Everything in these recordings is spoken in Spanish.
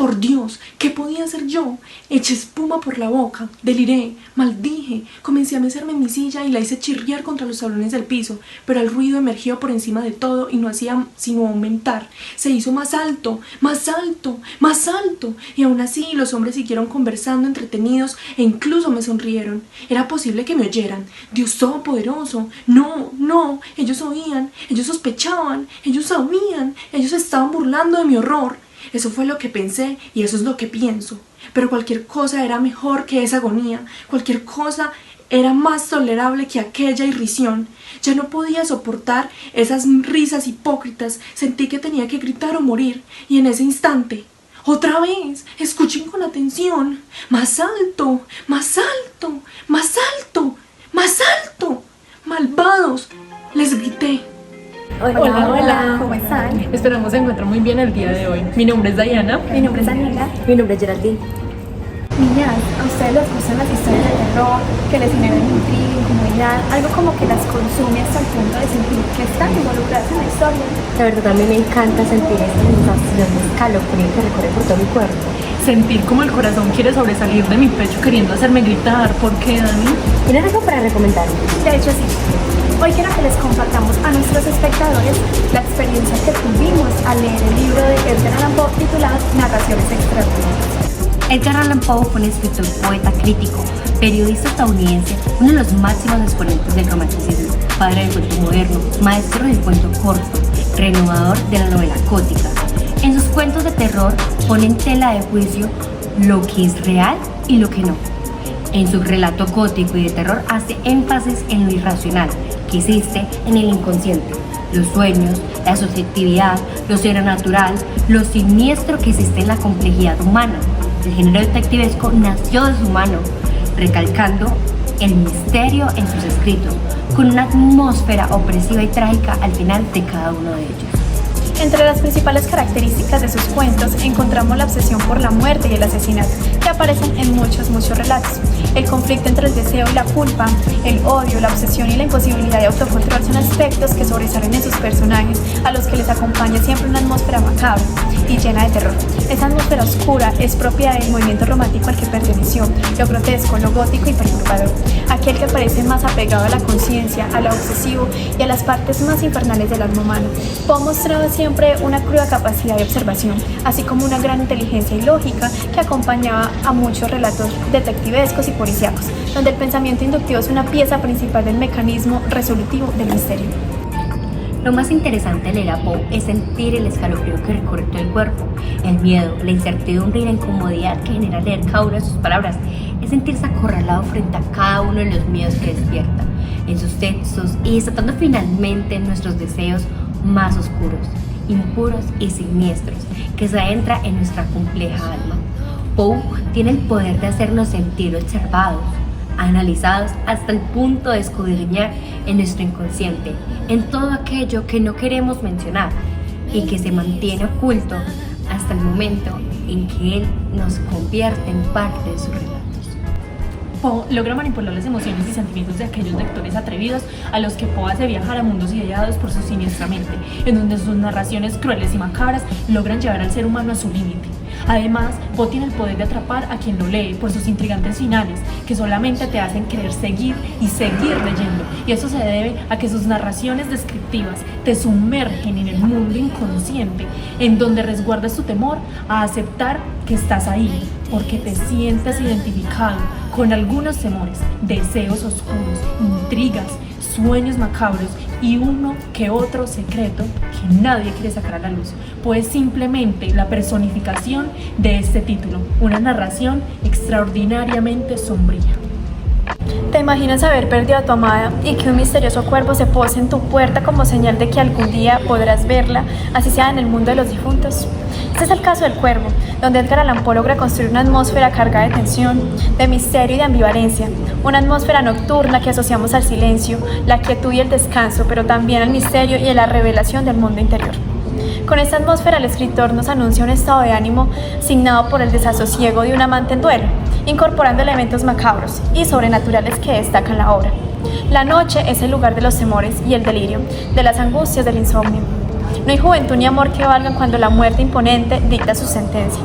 Por Dios, ¿qué podía hacer yo? Eché espuma por la boca, deliré, maldije, comencé a mecerme en mi silla y la hice chirriar contra los tablones del piso, pero el ruido emergió por encima de todo y no hacía sino aumentar. Se hizo más alto, más alto, más alto, y aún así los hombres siguieron conversando entretenidos e incluso me sonrieron. Era posible que me oyeran. Dios Todopoderoso, no, ellos oían, ellos sospechaban, ellos sabían, ellos estaban burlando de mi horror. Eso fue lo que pensé y eso es lo que pienso. Pero cualquier cosa era mejor que esa agonía. Cualquier cosa era más tolerable que aquella irrisión. Ya no podía soportar esas risas hipócritas. Sentí que tenía que gritar o morir. Y en ese instante, otra vez, escuchen con atención. Más alto, más alto, más alto, más alto. Malvados, les grité. Hola, ¿cómo están? Esperamos se encuentren muy bien el día de hoy. Mi nombre es Diana. Mi nombre es Daniela. Mi nombre es Geraldine. Niñas, ¿a ustedes les gustan las historias de terror, que les generan intriga, incomodidad, algo como que las consume hasta el punto de sentir que están involucradas en la historia? La verdad, a mí me encanta sentir esta sensación de escalofrío que recorre por todo mi cuerpo. Sentir como el corazón quiere sobresalir de mi pecho queriendo hacerme gritar. ¿Por qué, Dani? ¿Tienes algo para recomendar? De hecho, sí. Hoy quiero que les compartamos a nuestros espectadores la experiencia que tuvimos al leer el libro de Edgar Allan Poe titulado Narraciones Extraordinarias. Edgar Allan Poe fue un escritor, poeta, crítico, periodista estadounidense, uno de los máximos exponentes del romanticismo, padre del cuento moderno, maestro del cuento corto, renovador de la novela gótica. En sus cuentos de terror pone en tela de juicio lo que es real y lo que no. En su relato gótico y de terror hace énfasis en lo irracional que existe en el inconsciente, los sueños, la subjetividad, lo sobrenatural, lo siniestro que existe en la complejidad humana. El género detectivesco nació de su mano, recalcando el misterio en sus escritos, con una atmósfera opresiva y trágica al final de cada uno de ellos. Entre las principales características de sus cuentos encontramos la obsesión por la muerte y el asesinato, que aparecen en muchos relatos. El conflicto entre el deseo y la culpa, el odio, la obsesión y la imposibilidad de autocontrol son aspectos que sobresalen en sus personajes, a los que les acompaña siempre una atmósfera macabra y llena de terror. Esa atmósfera oscura es propia del movimiento romántico al que perteneció, lo grotesco, lo gótico y perturbador, aquel que parece más apegado a la conciencia, a lo obsesivo y a las partes más infernales del alma humana. Poe mostraba siempre una cruda capacidad de observación, así como una gran inteligencia y lógica que acompañaba a muchos relatos detectivescos y policíacos, donde el pensamiento inductivo es una pieza principal del mecanismo resolutivo del misterio. Lo más interesante de leer a Poe es sentir el escalofrío que recorre todo el cuerpo, el miedo, la incertidumbre y la incomodidad que genera leer cada una de sus palabras, es sentirse acorralado frente a cada uno de los miedos que despierta en sus textos y desatando finalmente nuestros deseos más oscuros, impuros y siniestros que se adentra en nuestra compleja alma. Poe tiene el poder de hacernos sentir observados, analizados hasta el punto de escudriñar en nuestro inconsciente, en todo aquello que no queremos mencionar y que se mantiene oculto hasta el momento en que él nos convierte en parte de sus relatos. Poe logra manipular las emociones y sentimientos de aquellos lectores atrevidos a los que Poe hace viajar a mundos ideados por su siniestra mente, en donde sus narraciones crueles y macabras logran llevar al ser humano a su límite. Además, Poe tiene el poder de atrapar a quien lo lee por sus intrigantes finales, que solamente te hacen querer seguir y seguir leyendo, y eso se debe a que sus narraciones descriptivas te sumergen en el mundo inconsciente, en donde resguardas tu temor a aceptar que estás ahí, porque te sientes identificado con algunos temores, deseos oscuros, intrigas, sueños macabros y uno que otro secreto que nadie quiere sacar a la luz, pues simplemente la personificación de este título, una narración extraordinariamente sombría. ¿Te imaginas haber perdido a tu amada y que un misterioso cuervo se pose en tu puerta como señal de que algún día podrás verla, así sea en el mundo de los difuntos? Este es el caso del cuervo, donde Edgar Allan Poe logra construir una atmósfera cargada de tensión, de misterio y de ambivalencia, una atmósfera nocturna que asociamos al silencio, la quietud y el descanso, pero también al misterio y a la revelación del mundo interior. Con esta atmósfera el escritor nos anuncia un estado de ánimo signado por el desasosiego de un amante en duelo, incorporando elementos macabros y sobrenaturales que destacan la obra. La noche es el lugar de los temores y el delirio, de las angustias del insomnio. No hay juventud ni amor que valgan cuando la muerte imponente dicta su sentencia.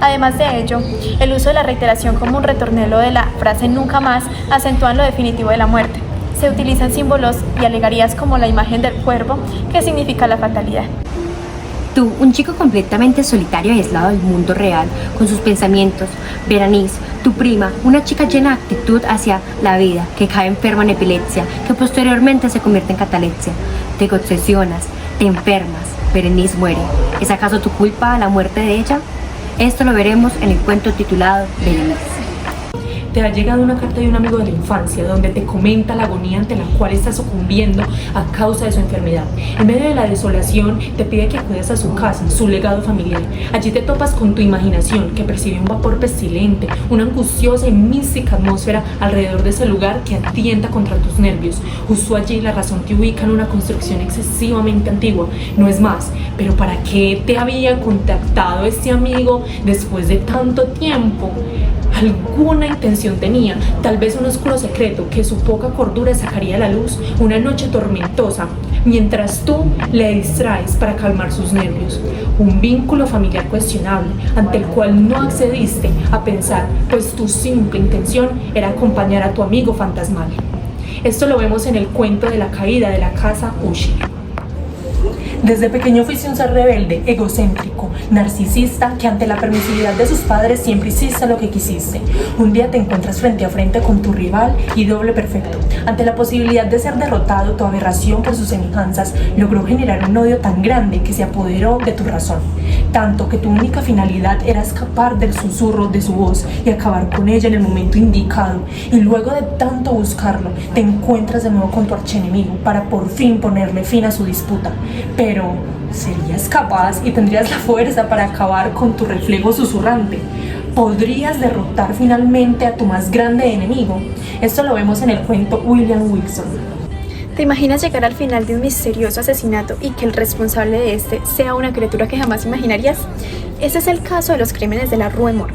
Además de ello, el uso de la reiteración como un retornelo de la frase nunca más acentúan lo definitivo de la muerte. Se utilizan símbolos y alegorías como la imagen del cuervo, que significa la fatalidad. Tú, un chico completamente solitario y aislado del mundo real, con sus pensamientos. Berenice, tu prima, una chica llena de actitud hacia la vida, que cae enferma en epilepsia, que posteriormente se convierte en catalepsia. Te obsesionas, te enfermas, Berenice muere. ¿Es acaso tu culpa la muerte de ella? Esto lo veremos en el cuento titulado Berenice. Te ha llegado una carta de un amigo de la infancia donde te comenta la agonía ante la cual está sucumbiendo a causa de su enfermedad. En medio de la desolación te pide que acudas a su casa, su legado familiar. Allí te topas con tu imaginación que percibe un vapor pestilente, una angustiosa y mística atmósfera alrededor de ese lugar que atienta contra tus nervios. Justo allí la razón te ubica en una construcción excesivamente antigua. No es más, pero ¿para qué te había contactado este amigo después de tanto tiempo? Alguna intención tenía, tal vez un oscuro secreto que su poca cordura sacaría a la luz una noche tormentosa, mientras tú le distraes para calmar sus nervios. Un vínculo familiar cuestionable, ante el cual no accediste a pensar, pues tu simple intención era acompañar a tu amigo fantasmal. Esto lo vemos en el cuento de la caída de la casa Usher. Desde pequeño fuiste un ser rebelde, egocéntrico, narcisista, que ante la permisividad de sus padres siempre hiciste lo que quisiste. Un día te encuentras frente a frente con tu rival y doble perfecto. Ante la posibilidad de ser derrotado, tu aberración por sus semejanzas logró generar un odio tan grande que se apoderó de tu razón. Tanto que tu única finalidad era escapar del susurro de su voz y acabar con ella en el momento indicado. Y luego de tanto buscarlo, te encuentras de nuevo con tu archienemigo para por fin ponerle fin a su disputa. Pero, ¿serías capaz y tendrías la fuerza para acabar con tu reflejo susurrante? ¿Podrías derrotar finalmente a tu más grande enemigo? Esto lo vemos en el cuento William Wilson. ¿Te imaginas llegar al final de un misterioso asesinato y que el responsable de este sea una criatura que jamás imaginarías? Ese es el caso de los crímenes de la Rue Morgue,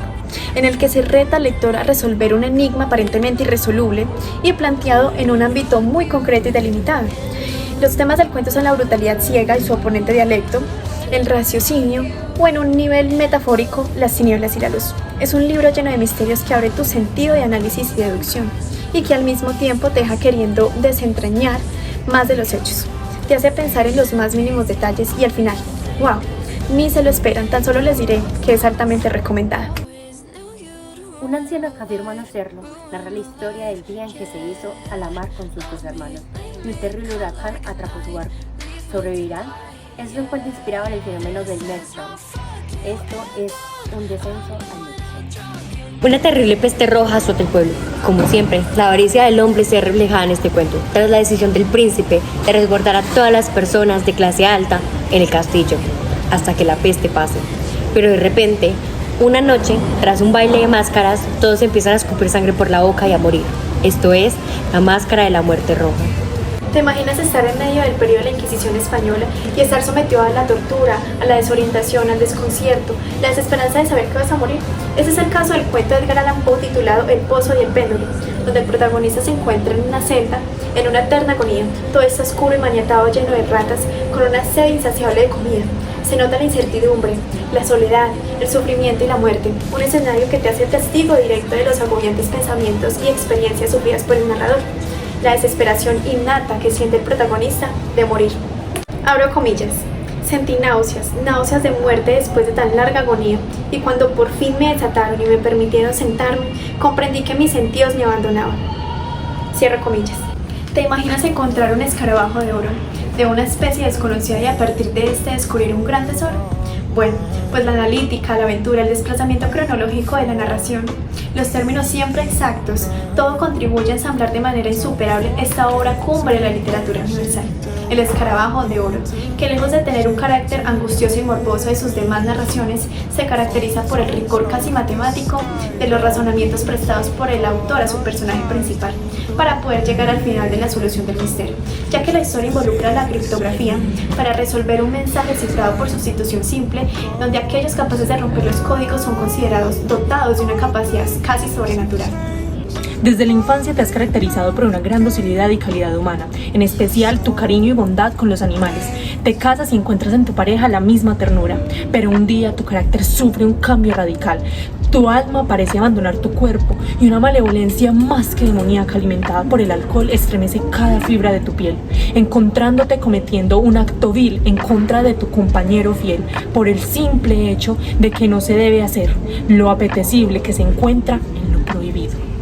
en el que se reta al lector a resolver un enigma aparentemente irresoluble y planteado en un ámbito muy concreto y delimitado. Los temas del cuento son la brutalidad ciega y su oponente dialecto, el raciocinio o, en un nivel metafórico, las tinieblas y la luz. Es un libro lleno de misterios que abre tu sentido de análisis y deducción y que al mismo tiempo te deja queriendo desentrañar más de los hechos. Te hace pensar en los más mínimos detalles y al final, ¡wow!, ni se lo esperan. Tan solo les diré que es altamente recomendada. Un anciano que afirma no serlo narra la historia del día en que se hizo a la mar con sus dos hermanos y un terrible huracán atrapó su barco. ¿Sobrevivirán? Es un cuento inspirado en el fenómeno del Maelstrom. Esto es un descenso al Nexo. Una terrible peste roja azota el pueblo. Como siempre, la avaricia del hombre se refleja en este cuento, tras la decisión del príncipe de resguardar a todas las personas de clase alta en el castillo, hasta que la peste pase. Pero de repente, una noche, tras un baile de máscaras, todos empiezan a escupir sangre por la boca y a morir. Esto es la máscara de la muerte roja. ¿Te imaginas estar en medio del periodo de la Inquisición española y estar sometido a la tortura, a la desorientación, al desconcierto, la desesperanza de saber que vas a morir? Ese es el caso del cuento de Edgar Allan Poe titulado El pozo y el péndulo, donde el protagonista se encuentra en una celda, en una eterna agonía. Todo está oscuro y maniatado, lleno de ratas, con una sed insaciable de comida. Se nota la incertidumbre, la soledad, el sufrimiento y la muerte, un escenario que te hace testigo directo de los agobiantes pensamientos y experiencias sufridas por el narrador. La desesperación innata que siente el protagonista de morir. Abro comillas. Sentí náuseas de muerte después de tan larga agonía, y cuando por fin me desataron y me permitieron sentarme, comprendí que mis sentidos me abandonaban. Cierro comillas. ¿Te imaginas encontrar un escarabajo de oro, de una especie desconocida, y a partir de este descubrir un gran tesoro? Bueno, pues la analítica, la aventura, el desplazamiento cronológico de la narración, los términos siempre exactos, todo contribuye a ensamblar de manera insuperable esta obra cumbre de la literatura universal. El escarabajo de oro, que lejos de tener un carácter angustioso y morboso de sus demás narraciones, se caracteriza por el rigor casi matemático de los razonamientos prestados por el autor a su personaje principal, para poder llegar al final de la solución del misterio, ya que la historia involucra la criptografía para resolver un mensaje cifrado por sustitución simple, donde aquellos capaces de romper los códigos son considerados dotados de una capacidad casi sobrenatural. Desde la infancia te has caracterizado por una gran docilidad y calidad humana, en especial tu cariño y bondad con los animales. Te casas y encuentras en tu pareja la misma ternura, pero un día tu carácter sufre un cambio radical. Tu alma parece abandonar tu cuerpo y una malevolencia más que demoníaca alimentada por el alcohol estremece cada fibra de tu piel, encontrándote cometiendo un acto vil en contra de tu compañero fiel por el simple hecho de que no se debe hacer lo apetecible que se encuentra en lo prohibido.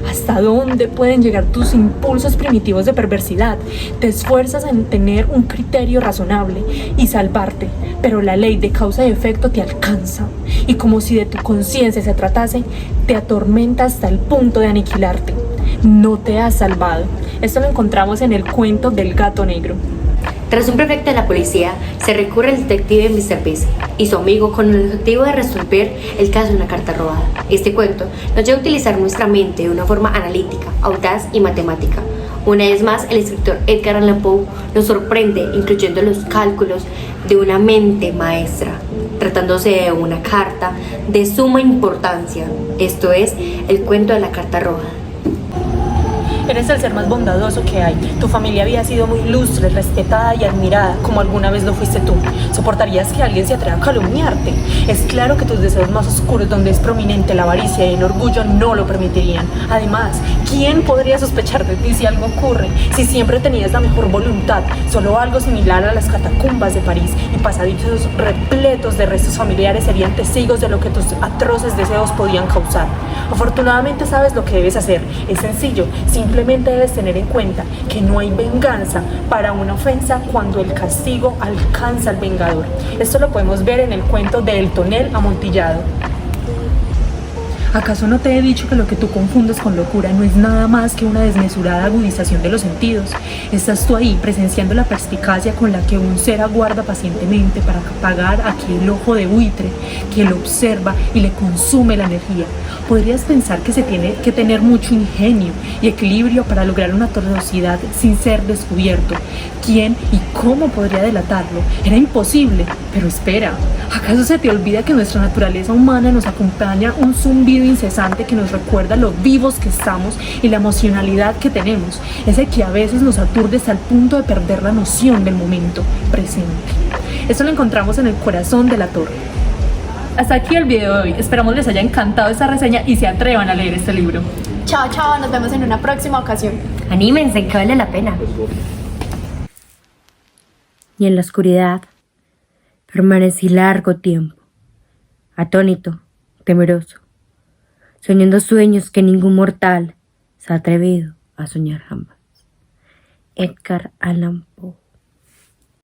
¿Hasta dónde pueden llegar tus impulsos primitivos de perversidad? Te esfuerzas en tener un criterio razonable y salvarte, pero la ley de causa y efecto te alcanza y como si de tu conciencia se tratase, te atormenta hasta el punto de aniquilarte. No te has salvado. Esto lo encontramos en el cuento del gato negro. Tras un prefecto de la policía, se recurre al detective Mr. Peace y su amigo con el objetivo de resolver el caso de una carta robada. Este cuento nos lleva a utilizar nuestra mente de una forma analítica, audaz y matemática. Una vez más, el escritor Edgar Allan Poe nos sorprende incluyendo los cálculos de una mente maestra, tratándose de una carta de suma importancia. Esto es el cuento de la carta robada. Eres el ser más bondadoso que hay. Tu familia había sido muy ilustre, respetada y admirada, como alguna vez lo fuiste tú. ¿Soportarías que alguien se atreva a calumniarte? Es claro que tus deseos más oscuros, donde es prominente la avaricia y el orgullo, no lo permitirían. Además, ¿quién podría sospechar de ti si algo ocurre? Si siempre tenías la mejor voluntad, solo algo similar a las catacumbas de París y pasadizos repletos de restos familiares serían testigos de lo que tus atroces deseos podían causar. Afortunadamente sabes lo que debes hacer. Es sencillo, simplemente debes tener en cuenta que no hay venganza para una ofensa cuando el castigo alcanza al vengador. Esto lo podemos ver en el cuento de El tonel amontillado. ¿Acaso no te he dicho que lo que tú confundes con locura no es nada más que una desmesurada agudización de los sentidos? Estás tú ahí presenciando la perspicacia con la que un ser aguarda pacientemente para apagar aquel ojo de buitre que lo observa y le consume la energía. Podrías pensar que se tiene que tener mucho ingenio y equilibrio para lograr una tortuosidad sin ser descubierto. ¿Quién y cómo podría delatarlo? Era imposible. Pero espera, ¿acaso se te olvida que nuestra naturaleza humana nos acompaña un zumbido incesante que nos recuerda lo vivos que estamos y la emocionalidad que tenemos, ese que a veces nos aturde hasta el punto de perder la noción del momento presente? Esto lo encontramos en El corazón de la torre. Hasta aquí el video de hoy, esperamos les haya encantado esta reseña y se atrevan a leer este libro. Chao, chao, nos vemos en una próxima ocasión. Anímense, que vale la pena. Y en la oscuridad permanecí largo tiempo, atónito, temeroso, soñando sueños que ningún mortal se ha atrevido a soñar jamás. Edgar Allan Poe.